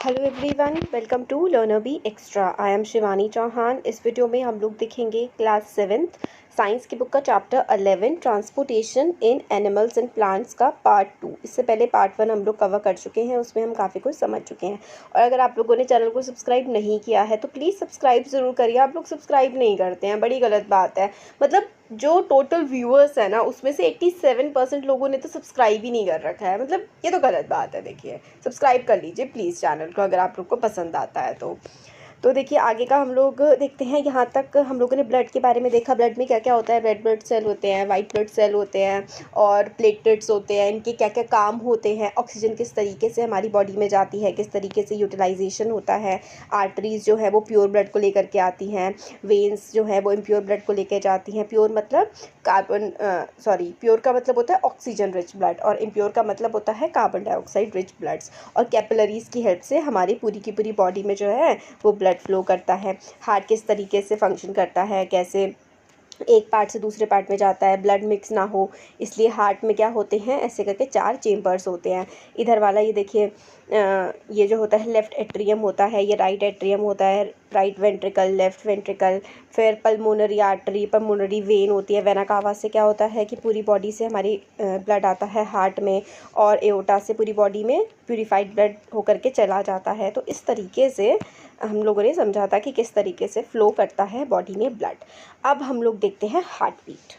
Hello everyone, welcome to learner B extra. I am Shivani Chauhan. इस video में हम लोग देखेंगे क्लास 7th साइंस की बुक का chapter 11 transportation in animals and plants का पार्ट 2। इससे पहले पार्ट 1 हम लोग कवर कर चुके हैं, उसमें हम काफ़ी कुछ समझ चुके हैं। और अगर आप लोगों ने चैनल को सब्सक्राइब नहीं किया है तो प्लीज़ सब्सक्राइब ज़रूर करिए। आप लोग सब्सक्राइब नहीं करते हैं, बड़ी गलत बात है। मतलब जो टोटल व्यूअर्स है ना, उसमें से 87% लोगों ने तो सब्सक्राइब ही नहीं कर रखा है। मतलब ये तो गलत बात है। देखिए, सब्सक्राइब कर लीजिए प्लीज़ चैनल को अगर आप लोग को पसंद आता है तो देखिए आगे का हम लोग देखते हैं। यहाँ तक हम लोगों ने ब्लड के बारे में देखा, ब्लड में क्या क्या होता है। रेड ब्लड सेल होते हैं, वाइट ब्लड सेल होते हैं और प्लेटलेट्स होते हैं। इनके क्या क्या काम होते हैं, ऑक्सीजन किस तरीके से हमारी बॉडी में जाती है, किस तरीके से यूटिलाइजेशन होता है। आर्टरीज जो है वो प्योर ब्लड को लेकर के आती हैं, वेन्स जो है वो इम्प्योर ब्लड को लेकर जाती हैं। प्योर मतलब प्योर का मतलब होता है ऑक्सीजन रिच ब्लड और इम्प्योर का मतलब होता है कार्बन डाइऑक्साइड रिच ब्लड्स। और कैपिलरीज की हेल्प से हमारी पूरी की पूरी बॉडी में जो है वो ब्लड फ्लो करता है। हार्ट किस तरीके से फंक्शन करता है, कैसे एक पार्ट से दूसरे पार्ट में जाता है, ब्लड मिक्स ना हो इसलिए हार्ट में क्या होते हैं, ऐसे करके 4 चेम्बर्स होते हैं। इधर वाला ये देखिए, ये जो होता है लेफ़्ट एट्रियम होता है, ये राइट एट्रियम होता है, राइट वेंट्रिकल, लेफ़्ट वेंट्रिकल। फिर पल्मोनरी आर्टरी, पल्मोनरी वेन होती है। वेना कावा से क्या होता है कि पूरी बॉडी से हमारी ब्लड आता है हार्ट में, और एओर्टा से पूरी बॉडी में प्यूरिफाइड ब्लड होकर के चला जाता है। तो इस तरीके से हम लोगों ने समझा था कि किस तरीके से फ़्लो करता है बॉडी में ब्लड। अब हम लोग देखते हैं हार्ट बीट।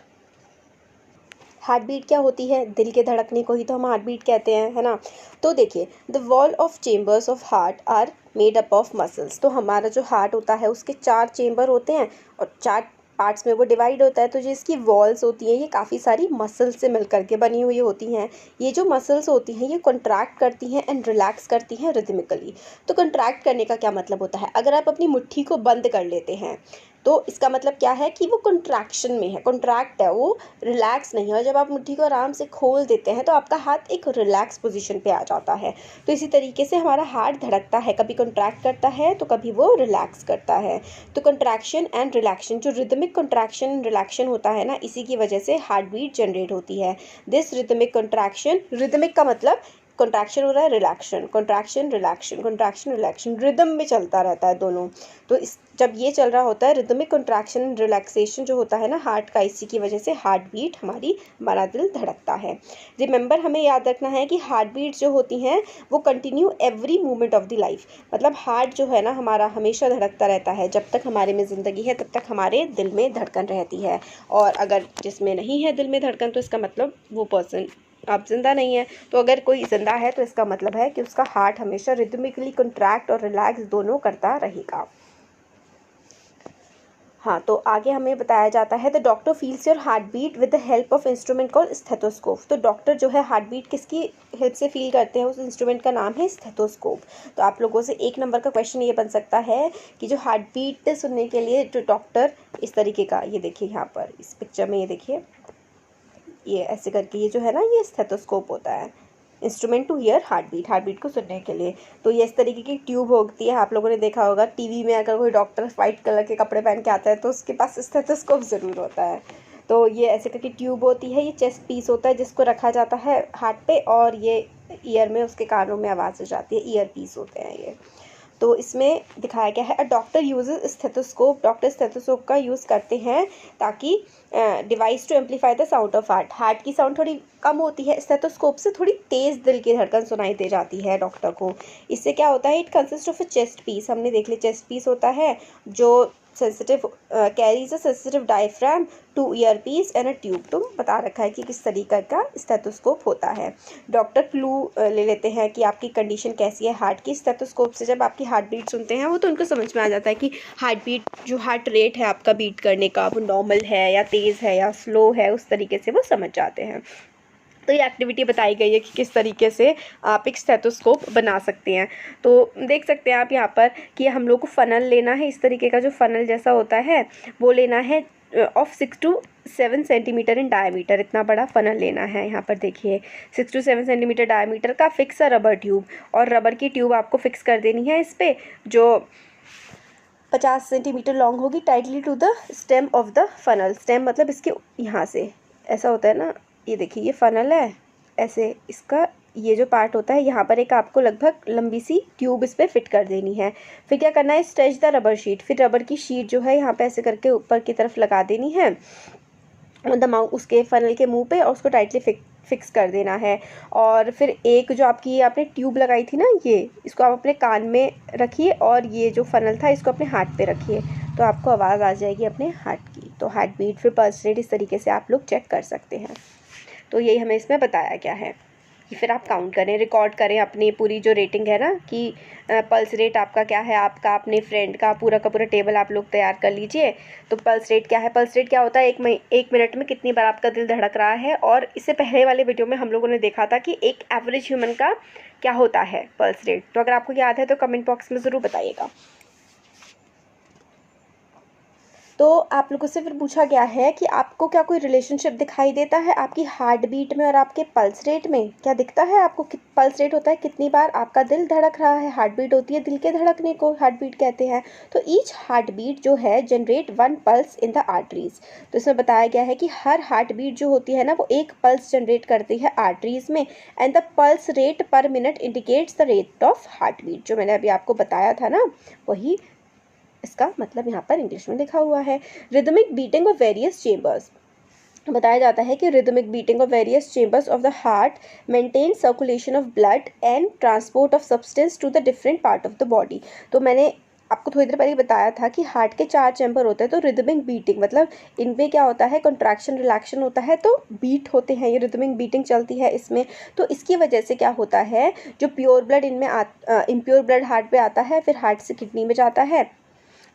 हार्ट बीट क्या होती है? दिल के धड़कने को ही तो हम हार्ट बीट कहते हैं, है ना। तो देखिए, the wall of chambers of heart are made up of muscles. तो हमारा जो हार्ट होता है उसके 4 चेम्बर होते हैं और 4 पार्ट्स में वो डिवाइड होता है। तो जो इसकी वॉल्स होती हैं ये काफ़ी सारी मसल्स से मिल करके बनी हुई होती हैं। ये जो मसल्स होती हैं ये कॉन्ट्रैक्ट करती हैं एंड रिलैक्स करती हैं रिदमिकली। तो कॉन्ट्रैक्ट करने का क्या मतलब होता है? अगर आप अपनी मुट्ठी को बंद कर लेते हैं तो इसका मतलब क्या है कि वो कॉन्ट्रैक्शन में है, कॉन्ट्रैक्ट है, वो रिलैक्स नहीं है। और जब आप मुट्ठी को आराम से खोल देते हैं तो आपका हाथ एक रिलैक्स पोजीशन पे आ जाता है। तो इसी तरीके से हमारा हार्ट धड़कता है, कभी कॉन्ट्रैक्ट करता है तो कभी वो रिलैक्स करता है। तो कॉन्ट्रैक्शन एंड रिलैक्शन, जो रिदमिक कॉन्ट्रैक्शन एंड रिलैक्शन होता है ना, इसी की वजह से हार्ट बीट जनरेट होती है। दिस रिदमिक कॉन्ट्रैक्शन, रिदमिक का मतलब कॉन्ट्रैक्शन हो रहा है, रिलैक्शन, कॉन्ट्रैक्शन रिलैक्शन, कॉन्ट्रैक्शन रिलैक्शन, रिदम में चलता रहता है दोनों। तो इस जब ये चल रहा होता है रिदमिक कॉन्ट्रैक्शन रिलैक्सेशन जो होता है ना हार्ट का, इसी की वजह से हार्ट बीट हमारा दिल धड़कता है। रिमेंबर, हमें याद रखना है कि हार्ट बीट जो होती हैं वो continue every moment of the life. मतलब हार्ट जो है ना हमारा हमेशा धड़कता रहता है। जब तक हमारे में ज़िंदगी है तब तक हमारे दिल में धड़कन रहती है। और अगर जिसमें नहीं है दिल में धड़कन तो इसका मतलब वो पर्सन अब जिंदा नहीं है। तो अगर कोई जिंदा है तो इसका मतलब है कि उसका हार्ट हमेशा रिदमिकली कॉन्ट्रैक्ट और रिलैक्स दोनों करता रहेगा। हाँ, तो आगे हमें बताया जाता है the doctor feels your heart beat with the help of instrument called stethoscope. तो डॉक्टर जो है हार्ट बीट किसकी हेल्प से फील करते हैं? उस इंस्ट्रूमेंट का नाम है स्टेथोस्कोप। तो आप लोगों से 1 नंबर का क्वेश्चन ये बन सकता है कि जो हार्ट बीट सुनने के लिए जो डॉक्टर इस तरीके का, ये देखिए यहाँ पर इस पिक्चर में, ये देखिए ये ऐसे करके, ये जो है ना ये स्टेथोस्कोप होता है, instrument to hear heart beat को सुनने के लिए। तो ये इस तरीके की ट्यूब होती है, आप लोगों ने देखा होगा टीवी में, अगर कोई डॉक्टर वाइट कलर के कपड़े पहन के आता है तो उसके पास स्टेथोस्कोप ज़रूर होता है। तो ये ऐसे करके ट्यूब होती है, ये चेस्ट पीस होता है जिसको रखा जाता है हार्ट पे, और ये ईयर में उसके कानों में आवाज़ हो जाती है, ईयर पीस होते हैं ये। तो इसमें दिखाया गया है a doctor uses stethoscope, doctor stethoscope का यूज़ करते हैं ताकि device to amplify the sound of heart की साउंड थोड़ी कम होती है, स्टेथोस्कोप से थोड़ी तेज़ दिल की धड़कन सुनाई दे जाती है डॉक्टर को। इससे क्या होता है, it consist of a chest piece, हमने देख लिया चेस्ट पीस होता है जो sensitive carries a sensitive diaphragm to ear piece and a tube. तो बता रखा है कि किस तरीके का स्टेथोस्कोप होता है। डॉक्टर क्लू ले लेते हैं कि आपकी कंडीशन कैसी है हार्ट की। स्टेथोस्कोप से जब आपकी हार्ट बीट सुनते हैं वो तो उनको समझ में आ जाता है कि हार्ट बीट, जो हार्ट रेट है आपका बीट करने का, वो नॉर्मल है या तेज़ है या स्लो है, उस तरीके से वो समझ जाते हैं। तो ये एक्टिविटी बताई गई है कि किस तरीके से आप एक स्टेथोस्कोप बना सकते हैं। तो देख सकते हैं आप यहाँ पर कि हम लोग को फ़नल लेना है, इस तरीके का जो फ़नल जैसा होता है वो लेना है of 6 to 7 centimetre in diameter. इतना बड़ा फ़नल लेना है। यहाँ पर देखिए 6 to 7 सेंटीमीटर डायमीटर का फिक्स रबर ट्यूब, और रबर की ट्यूब आपको फिक्स कर देनी है इस पर, जो 50 सेंटीमीटर लॉन्ग होगी, tightly to the stem of the funnel. Stem मतलब इसके यहाँ से ऐसा होता है ना, ये देखिए ये फ़नल है, ऐसे इसका ये जो पार्ट होता है यहाँ पर एक आपको लगभग लंबी सी ट्यूब इस पर फिट कर देनी है। फिर क्या करना है, स्ट्रेच द रबर शीट, फिर रबर की शीट जो है यहाँ पे ऐसे करके ऊपर की तरफ लगा देनी है उसके फनल के मुंह पे, और उसको टाइटली फिक्स कर देना है। और फिर एक जो आपकी ये आपने ट्यूब लगाई थी ना, ये इसको आप अपने कान में रखिए और ये जो फनल था इसको अपने हार्ट पे रखिए, तो आपको आवाज़ आ जाएगी अपने हार्ट की। तो हार्ट बीट फिर पल्स रेट इस तरीके से आप लोग चेक कर सकते हैं। तो यही हमें इसमें बताया गया है कि फिर आप काउंट करें, रिकॉर्ड करें अपनी पूरी जो रेटिंग है ना कि पल्स रेट आपका क्या है, आपका अपने फ्रेंड का पूरा टेबल आप लोग तैयार कर लीजिए। तो पल्स रेट क्या है, पल्स रेट क्या होता है, एक मिनट में कितनी बार आपका दिल धड़क रहा है। और इससे पहले वाले वीडियो में हम लोगों ने देखा था कि एक एवरेज ह्यूमन का क्या होता है पल्स रेट। तो अगर आपको याद है तो कमेंट बॉक्स में ज़रूर बताइएगा। तो आप लोगों से फिर पूछा गया है कि आपको क्या कोई रिलेशनशिप दिखाई देता है आपकी हार्ट बीट में और आपके पल्स रेट में? क्या दिखता है आपको? पल्स रेट होता है कितनी बार आपका दिल धड़क रहा है, हार्ट बीट होती है दिल के धड़कने को हार्ट बीट कहते हैं। तो ईच हार्ट बीट जो है generate 1 pulse in the arteries. तो इसमें बताया गया है कि हर हार्ट बीट जो होती है ना वो एक पल्स जनरेट करती है आर्टरीज में। And the pulse rate per minute indicates the rate of heart beat. जो मैंने अभी आपको बताया था ना, वही इसका मतलब यहाँ पर इंग्लिश में लिखा हुआ है। Rhythmic beating of various chambers, बताया जाता है कि rhythmic beating of various chambers of the heart maintain circulation of blood and transport of substance to the different part of the body. तो मैंने आपको थोड़ी देर पहले बताया था कि हार्ट के 4 चैम्बर होते हैं। तो रिदमिक बीटिंग मतलब इनमें क्या होता है, कंट्रैक्शन रिलैक्शन होता है, तो बीट होते हैं, ये रिदमिक बीटिंग चलती है इसमें। तो इसकी वजह से क्या होता है, जो प्योर ब्लड इनमें इम्प्योर ब्लड हार्ट पे आता है, फिर हार्ट से किडनी में जाता है,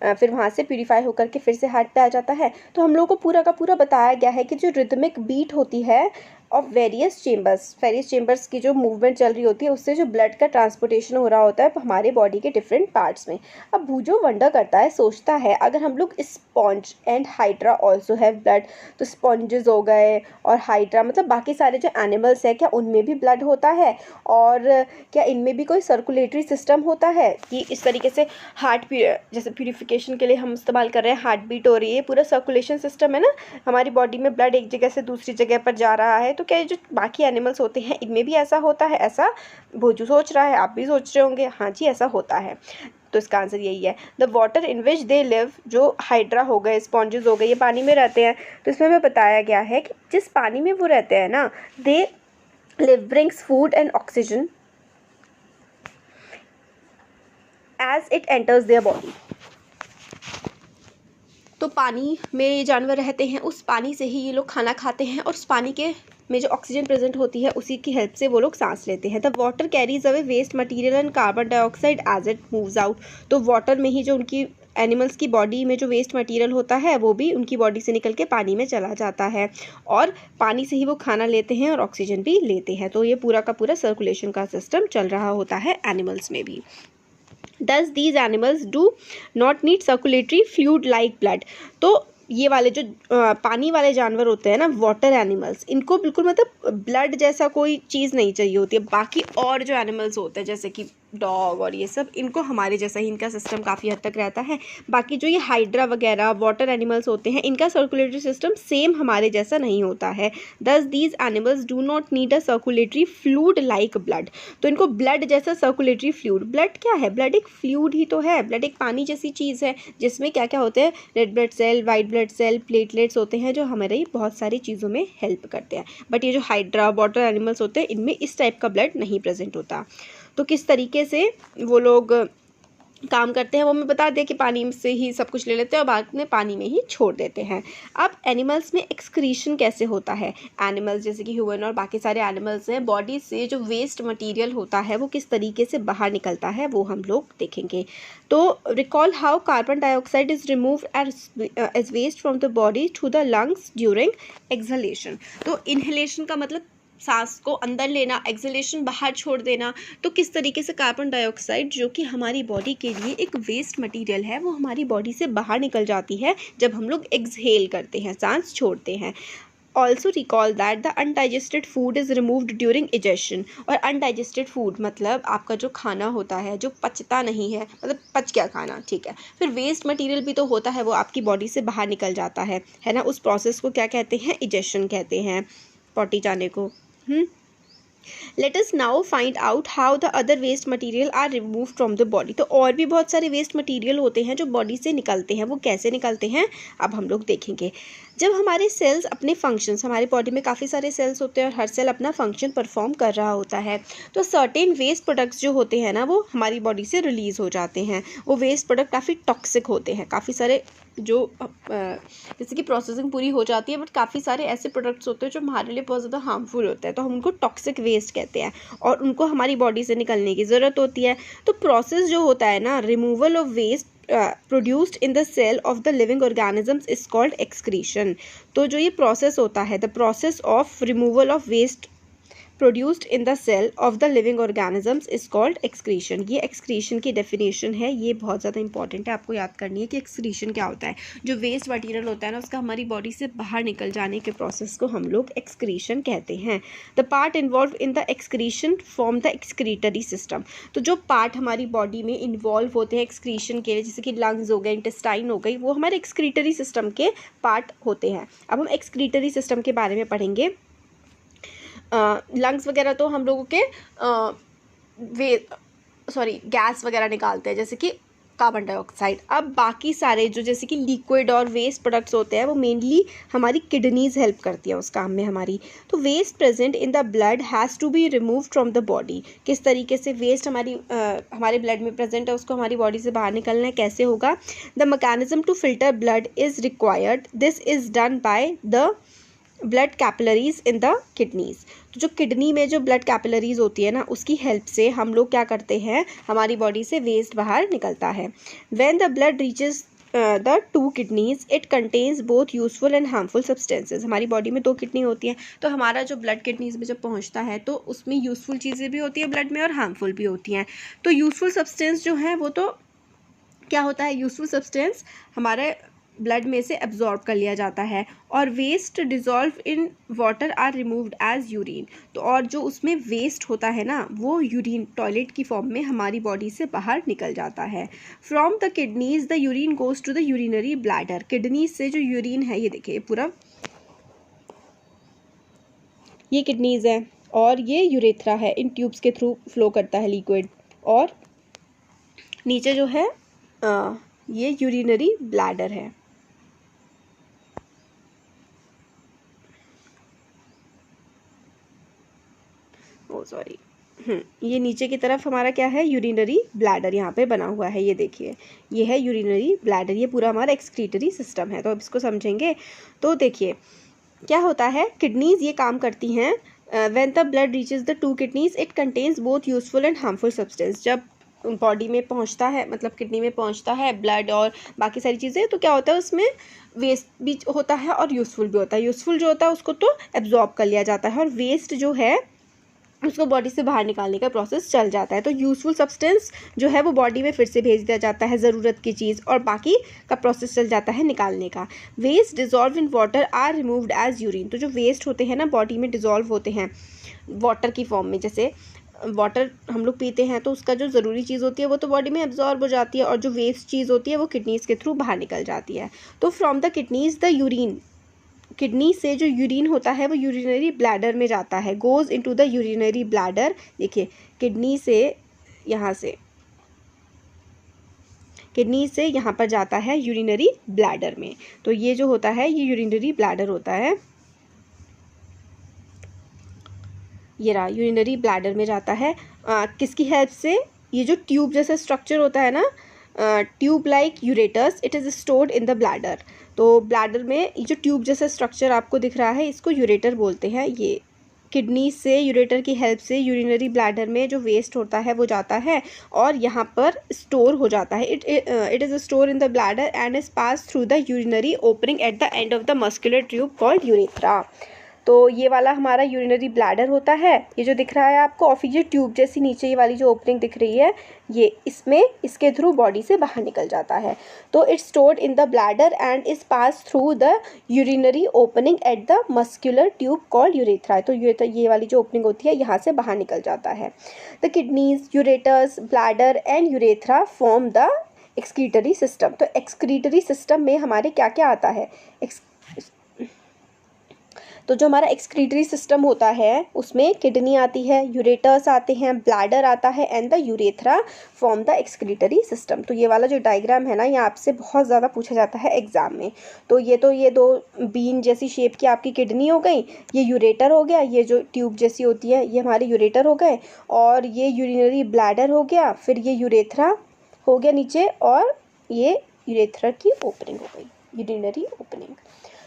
फिर वहाँ से प्यूरीफाई होकर के फिर से हार्ट पे आ जाता है। तो हम लोगों को पूरा का पूरा बताया गया है कि जो रिदमिक बीट होती है ऑफ वेरियस चेंबर्स की जो मूवमेंट चल रही होती है, उससे जो ब्लड का ट्रांसपोर्टेशन हो रहा होता है हमारे बॉडी के डिफरेंट पार्ट्स में। अब भूजो वंडर करता है, सोचता है अगर हम लोग sponge and hydra also have blood, तो स्पॉन्जेस हो गए और हाइड्रा मतलब बाकी सारे जो एनिमल्स है, क्या उनमें भी ब्लड होता है? और क्या इनमें भी कोई सर्कुलेटरी सिस्टम होता है कि इस तरीके से हार्ट जैसे प्यूरिफिकेशन के लिए हम इस्तेमाल कर रहे हैं, हार्ट बीट हो रही है, पूरा सर्कुलेशन सिस्टम है ना हमारी बॉडी में, ब्लड एक जगह से दूसरी जगह पर जा रहा है। तो क्या ये जो बाकी एनिमल्स होते हैं इनमें भी ऐसा होता है? ऐसा भोजू सोच रहा है, आप भी सोच रहे होंगे, हाँ जी ऐसा होता है। तो इसका आंसर यही है। The water in which they live, जो हाइड्रा हो गए, स्पॉन्जेस हो गए, ये पानी में रहते हैं। तो इसमें हमें बताया गया है कि जिस पानी में वो रहते हैं ना, they live brings food and oxygen as it enters their body. तो पानी में ये जानवर रहते हैं, उस पानी से ही ये लोग खाना खाते हैं, और उस पानी के में जो ऑक्सीजन प्रेजेंट होती है उसी की हेल्प से वो लोग सांस लेते हैं। The water carries away waste material and carbon dioxide as it moves out. तो वाटर में ही जो उनकी एनिमल्स की बॉडी में जो वेस्ट मटेरियल होता है वो भी उनकी बॉडी से निकल के पानी में चला जाता है, और पानी से ही वो खाना लेते हैं और ऑक्सीजन भी लेते हैं। तो ये पूरा का पूरा सर्कुलेशन का सिस्टम चल रहा होता है एनिमल्स में भी। Thus these animals do not need circulatory fluid like blood। तो ये वाले जो पानी वाले जानवर होते हैं ना, वाटर एनिमल्स, इनको बिल्कुल मतलब ब्लड जैसा कोई चीज़ नहीं चाहिए होती है। बाकी और जो एनिमल्स होते हैं जैसे कि डॉग और ये सब, इनको हमारे जैसा ही इनका सिस्टम काफ़ी हद तक रहता है। बाकी जो ये हाइड्रा वगैरह वाटर एनिमल्स होते हैं, इनका सर्कुलेटरी सिस्टम सेम हमारे जैसा नहीं होता है। दस these animals do not need a circulatory fluid like blood. तो इनको ब्लड जैसा सर्कुलेटरी फ्लूइड, ब्लड क्या है, ब्लड एक फ्लूइड ही तो है, ब्लड एक पानी जैसी चीज़ है जिसमें क्या क्या होते हैं, red blood cell, white blood cell, platelets होते हैं जो हमारे बहुत सारी चीज़ों में हेल्प करते हैं। बट ये जो हाइड्रा वाटर एनिमल्स होते हैं इनमें इस टाइप का ब्लड नहीं प्रेजेंट होता। तो किस तरीके से वो लोग काम करते हैं वो मैं बता दें कि पानी से ही सब कुछ ले लेते हैं और बाद में पानी में ही छोड़ देते हैं। अब एनिमल्स में एक्सक्रीशन कैसे होता है, एनिमल्स जैसे कि ह्यूमन और बाकी सारे एनिमल्स हैं, बॉडी से जो वेस्ट मटेरियल होता है वो किस तरीके से बाहर निकलता है वो हम लोग देखेंगे। तो recall how carbon dioxide is removed as waste from the body through the lungs during exhalation. तो इनहेलेशन का मतलब सांस को अंदर लेना, एक्सहेलेशन बाहर छोड़ देना। तो किस तरीके से कार्बन डाइऑक्साइड जो कि हमारी बॉडी के लिए एक वेस्ट मटेरियल है वो हमारी बॉडी से बाहर निकल जाती है जब हम लोग एक्सहेल करते हैं, सांस छोड़ते हैं। Also recall that the undigested food is removed during egestion. और अनडाइजेस्टेड फूड मतलब आपका जो खाना होता है जो पचता नहीं है, मतलब पच गया खाना, ठीक है, फिर वेस्ट मटेरियल भी तो होता है वो आपकी बॉडी से बाहर निकल जाता है ना। उस प्रोसेस को क्या कहते हैं, इजेशन कहते हैं, पॉटी जाने को। Let us now find out how the other waste material are remove from the body. तो और भी बहुत सारे वेस्ट मटेरियल होते हैं जो बॉडी से निकलते हैं, वो कैसे निकलते हैं अब हम लोग देखेंगे। जब हमारे सेल्स अपने फंक्शंस, हमारे बॉडी में काफ़ी सारे सेल्स होते हैं और हर सेल अपना फंक्शन परफॉर्म कर रहा होता है, तो सर्टेन वेस्ट प्रोडक्ट्स जो होते हैं ना वो हमारी बॉडी से रिलीज़ हो जाते हैं। वो वेस्ट प्रोडक्ट काफ़ी टॉक्सिक होते हैं, काफ़ी सारे जो जैसे कि प्रोसेसिंग पूरी हो जाती है, बट काफ़ी सारे ऐसे प्रोडक्ट्स होते हैं जो हमारे लिए बहुत ज़्यादा हार्मफुल होते हैं, तो हम उनको टॉक्सिक वेस्ट कहते हैं और उनको हमारी बॉडी से निकलने की ज़रूरत होती है। तो प्रोसेस जो होता है ना, removal of waste produced in the cell of the living organisms is called excretion. तो जो ये प्रोसेस होता है, the process of removal of waste produced in the cell of the living organisms is called excretion. ये excretion की definition है, ये बहुत ज़्यादा इंपॉर्टेंट है, आपको याद करनी है कि एक्सक्रीशन क्या होता है। जो वेस्ट मटेरियल होता है ना, उसका हमारी बॉडी से बाहर निकल जाने के प्रोसेस को हम लोग एक्सक्रीशन कहते हैं। The part involve in the excretion form the excretory system. तो जो पार्ट हमारी बॉडी में इन्वॉल्व होते हैं एक्सक्रीशन के लिए, जैसे कि लंग्स हो गए, इंटेस्टाइन हो गई, वो हमारे एक्सक्रीटरी सिस्टम के पार्ट होते हैं। अब हम एक्सक्रीटरी सिस्टम के बारे में पढ़ेंगे। लंग्स वगैरह तो हम लोगों के गैस वगैरह निकालते हैं, जैसे कि कार्बन डाइऑक्साइड। अब बाकी सारे जो जैसे कि लिक्विड और वेस्ट प्रोडक्ट्स होते हैं, वो मेनली हमारी किडनीज हेल्प करती है उस काम में हमारी। तो waste present in the blood has to be remove from the body. किस तरीके से वेस्ट हमारे ब्लड में प्रेजेंट है, उसको हमारी बॉडी से बाहर निकलना है, कैसे होगा। The mechanism to filter blood is required, this is done by the blood capillaries in the kidneys. तो जो किडनी में जो ब्लड कैपिलरीज होती है ना, उसकी हेल्प से हम लोग क्या करते हैं, हमारी बॉडी से वेस्ट बाहर निकलता है। When the blood reaches the two kidneys it contains both useful and harmful substances. हमारी बॉडी में 2 किडनी होती हैं, तो हमारा जो ब्लड किडनीज में जब पहुंचता है तो उसमें यूजफुल चीज़ें भी होती है ब्लड में और हार्मफुल भी होती हैं। तो यूजफुल सब्सटेंस जो है वो तो क्या होता है, यूजफुल सब्सटेंस हमारे ब्लड में से एब्जॉर्ब कर लिया जाता है, और waste dissolve in water are removed as urine. तो और जो उसमें वेस्ट होता है ना, वो यूरिन टॉयलेट की फॉर्म में हमारी बॉडी से बाहर निकल जाता है। From the kidneys the urine goes to the urinary bladder. Kidneys से जो यूरिन है, ये देखिए पूरा ये किडनीज है और ये यूरेथ्रा है, इन ट्यूब्स के थ्रू फ्लो करता है लिक्विड। और नीचे जो है ये यूरिनरी ब्लैडर है। सॉरी, ये नीचे की तरफ हमारा क्या है, यूरिनरी ब्लैडर यहाँ पे बना हुआ है, ये देखिए ये है यूरिनरी ब्लैडर। ये पूरा हमारा एक्सक्रीटरी सिस्टम है। तो अब इसको समझेंगे। तो देखिए क्या होता है, किडनीज ये काम करती हैं। When the blood reaches the 2 kidneys it contains both useful and harmful substance. जब बॉडी में पहुँचता है, मतलब किडनी में पहुँचता है ब्लड और बाकी सारी चीज़ें, तो क्या होता है उसमें वेस्ट भी होता है और यूजफुल भी होता है। यूजफुल जो होता है उसको तो एब्जॉर्ब कर लिया जाता है, और वेस्ट जो है उसको बॉडी से बाहर निकालने का प्रोसेस चल जाता है। तो यूजफुल सब्सटेंस जो है वो बॉडी में फिर से भेज दिया जाता है, ज़रूरत की चीज़, और बाकी का प्रोसेस चल जाता है निकालने का। Waste dissolve in water are removed as urine. तो जो वेस्ट होते हैं ना, बॉडी में डिजॉल्व होते हैं वाटर की फॉर्म में। जैसे वाटर हम लोग पीते हैं तो उसका जो ज़रूरी चीज़ होती है वो तो बॉडी में एब्जॉर्ब हो जाती है, और जो वेस्ट चीज़ होती है वो किडनीज़ के थ्रू बाहर निकल जाती है। तो from the kidneys the urine, kidney से जो यूरिन होता है वो यूरिनरी ब्लैडर में जाता है, goes into the urinary bladder. देखिए किडनी से यहाँ पर जाता है यूरिनरी ब्लैडर में। तो ये जो होता है ये यूरिनरी ब्लैडर होता है, ये रहा यूरिनरी ब्लैडर में जाता है। किसकी हेल्प से, ये जो ट्यूब जैसा स्ट्रक्चर होता है ना, tube like ureters, it is stored in the bladder. तो ब्लैडर में ये जो ट्यूब जैसा स्ट्रक्चर आपको दिख रहा है, इसको यूरेटर बोलते हैं। ये किडनी से यूरेटर की हेल्प से यूरिनरी ब्लैडर में जो वेस्ट होता है वो जाता है और यहाँ पर स्टोर हो जाता है। It is store in the bladder and is pass through the urinary opening at the end of the muscular tube called urethra. तो ये वाला हमारा यूरिनरी ब्लैडर होता है, ये जो दिख रहा है आपको, और फिर ये ट्यूब जैसी नीचे ये वाली जो ओपनिंग दिख रही है, ये इसके थ्रू बॉडी से बाहर निकल जाता है। तो it's stored in the bladder and is pass through the urinary opening at the muscular tube called urethra. तो ये वाली जो ओपनिंग होती है यहाँ से बाहर निकल जाता है। The kidneys, ureters, bladder and urethra form the excretory system. तो एक्सक्रीटरी सिस्टम में हमारे क्या क्या आता है, तो जो हमारा एक्सक्रीटरी सिस्टम होता है उसमें किडनी आती है, यूरेटर्स आते हैं, ब्लैडर आता है and the urethra form the excretory system. तो ये वाला जो डायग्राम है ना, ये आपसे बहुत ज़्यादा पूछा जाता है एग्जाम में। तो ये दो बीन जैसी शेप की आपकी किडनी हो गई, ये यूरेटर हो गया, ये जो ट्यूब जैसी होती है ये हमारे यूरेटर हो गए, और ये यूरिनरी ब्लैडर हो गया, फिर ये यूरेथ्रा हो गया नीचे, और ये यूरेथ्रा की ओपनिंग हो गई, यूरिनरी ओपनिंग।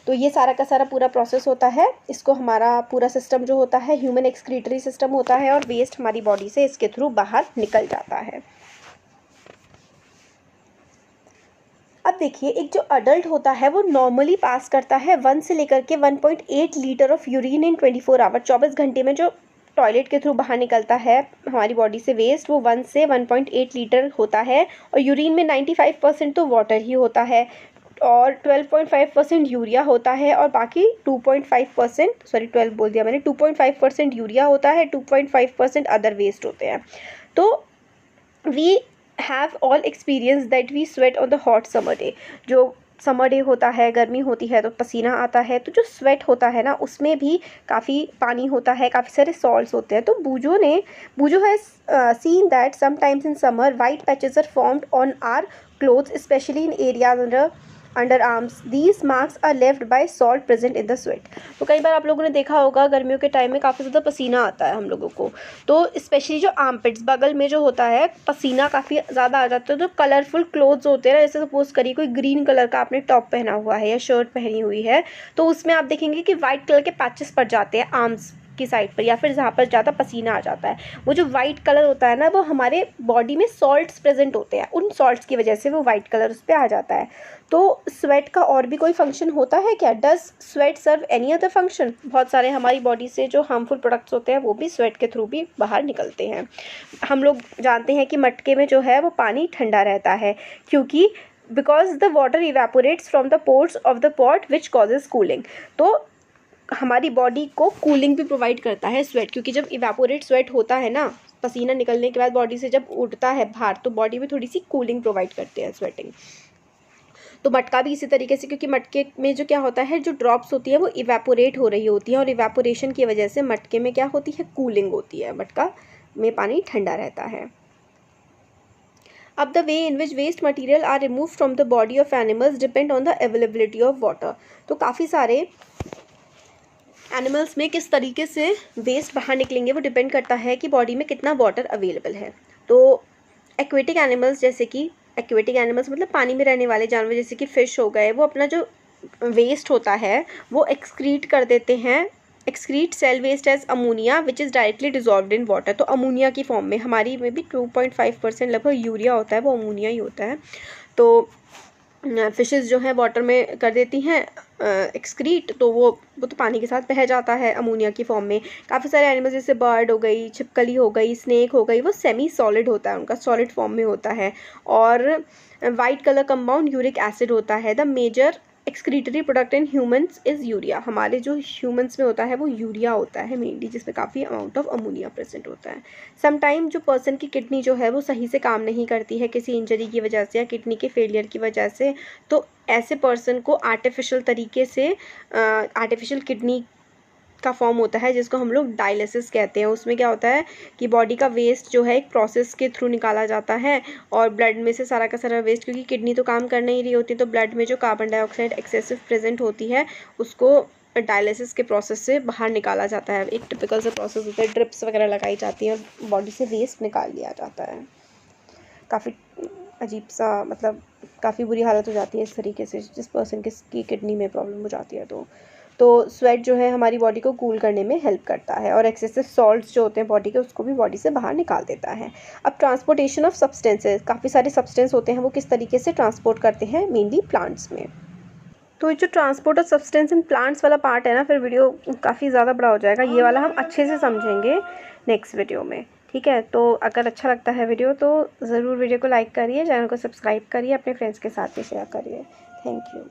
तो ये सारा का सारा पूरा प्रोसेस होता है। इसको हमारा पूरा सिस्टम जो होता है ह्यूमन एक्सक्रीटरी सिस्टम होता है, और वेस्ट हमारी बॉडी से इसके थ्रू बाहर निकल जाता है। अब देखिए, एक जो अडल्ट होता है वो नॉर्मली पास करता है 1 से लेकर के 1.8 litre of urine in 24 hour. 24 घंटे में जो टॉयलेट के थ्रू बाहर निकलता है हमारी बॉडी से वेस्ट, वो 1 से 1.8 लीटर होता है। और यूरिन में 95% तो वाटर ही होता है, और 12.5% यूरिया होता है, और बाकी 2.5%, सॉरी 12 बोल दिया मैंने, 2.5% यूरिया होता है, 2.5% अदर वेस्ट होते हैं। तो we have all experience that we sweat on the hot summer day. जो समर डे होता है, गर्मी होती है तो पसीना आता है, तो जो स्वेट होता है ना उसमें भी काफ़ी पानी होता है, काफ़ी सारे सॉल्ट्स होते हैं। तो Boojho has seen that sometimes in summer white patches are formed on our clothes specially in areas under arms. These marks are left by salt present in the sweat. तो कई बार आप लोगों ने देखा होगा गर्मियों के टाइम में काफ़ी ज़्यादा पसीना आता है हम लोगों को, तो स्पेशली जो आर्मपिट्स बगल में जो होता है पसीना काफ़ी ज़्यादा आ जाता है। तो कलरफुल क्लोथ्स होते हैं ना, जैसे सपोज करिए कोई ग्रीन कलर का आपने टॉप पहना हुआ है या शर्ट पहनी हुई है, तो उसमें आप देखेंगे कि वाइट कलर के पैचेस पड़ जाते हैं आर्म्स की साइड पर, या फिर जहाँ पर ज़्यादा पसीना आ जाता है। वो जो वाइट कलर होता है ना, वो हमारे बॉडी में सॉल्ट्स प्रेजेंट होते हैं, उन सॉल्ट्स की वजह से वो वाइट कलर उस पर आ जाता है। तो स्वेट का और भी कोई फंक्शन होता है क्या? Does sweat serve any other function? बहुत सारे हमारी बॉडी से जो हार्मफुल प्रोडक्ट्स होते हैं वो भी स्वेट के थ्रू भी बाहर निकलते हैं। हम लोग जानते हैं कि मटके में जो है वो पानी ठंडा रहता है, क्योंकि because the water evaporates from the pores of the pot which causes cooling. तो हमारी बॉडी को कूलिंग भी प्रोवाइड करता है स्वेट, क्योंकि जब इवेपोरेट स्वेट होता है ना, पसीना निकलने के बाद बॉडी से जब उठता है बाहर, तो बॉडी में थोड़ी सी कूलिंग प्रोवाइड करते हैं स्वेटिंग। तो मटका भी इसी तरीके से, क्योंकि मटके में जो क्या होता है, जो ड्रॉप्स होती है वो इवेपोरेट हो रही होती है, और इवेपोरेशन की वजह से मटके में क्या होती है, कूलिंग होती है, मटका में पानी ठंडा रहता है। अब the way in which waste material are remove from the body of animals depend on the availability of water. तो काफ़ी सारे एनिमल्स में किस तरीके से वेस्ट बाहर निकलेंगे वो डिपेंड करता है कि बॉडी में कितना वाटर अवेलेबल है। तो एक्वेटिक एनिमल्स, जैसे कि एक्वेटिक एनिमल्स मतलब पानी में रहने वाले जानवर, जैसे कि फ़िश हो गए, वो अपना जो वेस्ट होता है वो एक्सक्रीट कर देते हैं, excrete cell waste as ammonia which is directly dissolved in water. तो अमोनिया की फॉर्म में, हमारी में भी 2.5% लगभग यूरिया होता है, वो अमोनिया ही होता है। तो फिशेस जो है वाटर में कर देती हैं एक्सक्रीट, तो वो तो पानी के साथ बह जाता है अमोनिया की फॉर्म में। काफ़ी सारे एनिमल्स जैसे बर्ड हो गई, छिपकली हो गई, स्नेक हो गई, वो सेमी सॉलिड होता है, उनका सॉलिड फॉर्म में होता है। और white colour compound uric acid होता है। The major excretory product in humans is urea. हमारे जो ह्यूमंस में होता है वो यूरिया होता है मेनली, जिसमें काफ़ी अमाउंट ऑफ अमोनिया प्रेजेंट होता है। समटाइम जो पर्सन की किडनी जो है वो सही से काम नहीं करती है किसी इंजरी की वजह से या किडनी के फेलियर की वजह से, तो ऐसे पर्सन को आर्टिफिशियल तरीके से आर्टिफिशियल किडनी का फॉर्म होता है, जिसको हम लोग डायलिसिस कहते हैं। उसमें क्या होता है कि बॉडी का वेस्ट जो है एक प्रोसेस के थ्रू निकाला जाता है, और ब्लड में से सारा का सारा वेस्ट, क्योंकि किडनी तो काम कर नहीं रही होती, तो ब्लड में जो कार्बन डाइऑक्साइड एक्सेसिव प्रेजेंट होती है उसको डायलिसिस के प्रोसेस से बाहर निकाला जाता है। एक टिपिकल सा प्रोसेस होता है, ड्रिप्स वगैरह लगाई जाती हैं और बॉडी से वेस्ट निकाल लिया जाता है। काफ़ी अजीब सा, मतलब काफ़ी बुरी हालत हो जाती है इस तरीके से जिस पर्सन की किडनी में प्रॉब्लम हो जाती है। तो स्वेट जो है हमारी बॉडी को कूल करने में हेल्प करता है, और एक्सेसिव सॉल्ट्स जो होते हैं बॉडी के, उसको भी बॉडी से बाहर निकाल देता है। अब ट्रांसपोर्टेशन ऑफ सब्सटेंसेस, काफ़ी सारे सब्सटेंस होते हैं, वो किस तरीके से ट्रांसपोर्ट करते हैं, मेनली प्लांट्स में। तो जो transport of substance in plants वाला पार्ट है ना, फिर वीडियो काफ़ी ज़्यादा बड़ा हो जाएगा, ये वाला हम अच्छे से समझेंगे नेक्स्ट वीडियो में, ठीक है। तो अगर अच्छा लगता है वीडियो तो ज़रूर वीडियो को लाइक करिए, चैनल को सब्सक्राइब करिए, अपने फ्रेंड्स के साथ भी शेयर करिए। Thank you.